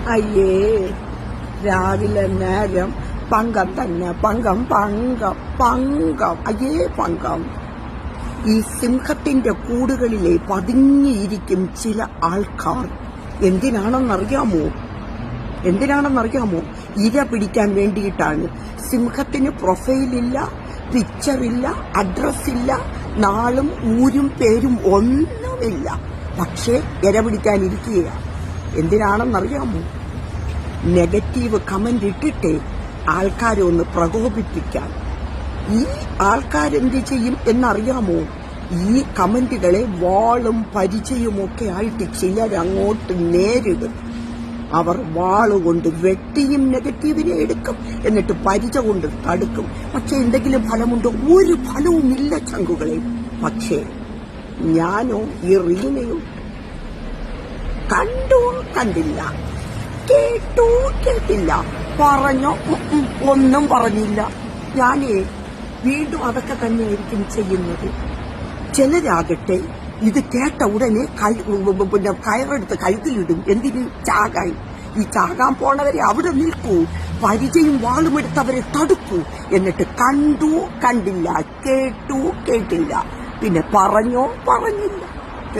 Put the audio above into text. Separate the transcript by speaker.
Speaker 1: അയ്യേ രാവിലെ നേരം പങ്കം തന്നെ പങ്കം പങ്കം പങ്കം അയ്യേ പങ്കം. ഈ സിംഹത്തിന്റെ കൂടുകളിലെ പതുങ്ങിയിരിക്കും ചില ആൾക്കാർ. എന്തിനാണെന്നറിയാമോ? ഇര പിടിക്കാൻ വേണ്ടിയിട്ടാണ്. സിംഹത്തിന് പ്രൊഫൈലില്ല, പിക്ചറില്ല, അഡ്രസ്സില്ല, നാളും ഊരും പേരും ഒന്നുമില്ല. പക്ഷേ ഇര പിടിക്കാനിരിക്കുകയാണ്. എന്തിനാണെന്നറിയാമോ? നെഗറ്റീവ് കമന്റ് ഇട്ടിട്ടേ ആൾക്കാരെ ഒന്ന് പ്രകോപിപ്പിക്കാൻ. ഈ ആൾക്കാരെന്ത് ചെയ്യും എന്നറിയാമോ? ഈ കമന്റുകളെ വാളും പരിചയവുമൊക്കെ ആയിട്ട് ചിലരങ്ങോട്ട് നേരിടും. അവർ വാളുകൊണ്ട് വെട്ടിയും നെഗറ്റീവിനെ എടുക്കും, എന്നിട്ട് പരിച കൊണ്ട് തടുക്കും. പക്ഷെ എന്തെങ്കിലും ഫലമുണ്ടോ? ഒരു ഫലവുമില്ല ചങ്കുകളെ. പക്ഷേ ഞാനോ ഈ റീനയോ കണ്ടു കണ്ടില്ല, കേട്ടു കേട്ടില്ല, പറഞ്ഞോ ഒന്നും പറഞ്ഞില്ല. ഞാനേ വീണ്ടും അതൊക്കെ തന്നെയായിരിക്കും ചെയ്യുന്നത്. ചിലരാകട്ടെ ഇത് കേട്ട ഉടനെ കയറെടുത്ത് കഴുത്തിലിടും. എന്തിന്? ചാകാൻ. ഈ ചാകാൻ പോണവരെ അവിടെ നിൽക്കൂ, പരിചയം വാളുമെടുത്തവരെ തടുക്കൂ. എന്നിട്ട് കണ്ടു കണ്ടില്ല, കേട്ടു കേട്ടില്ല, പിന്നെ പറഞ്ഞോ പറഞ്ഞില്ല.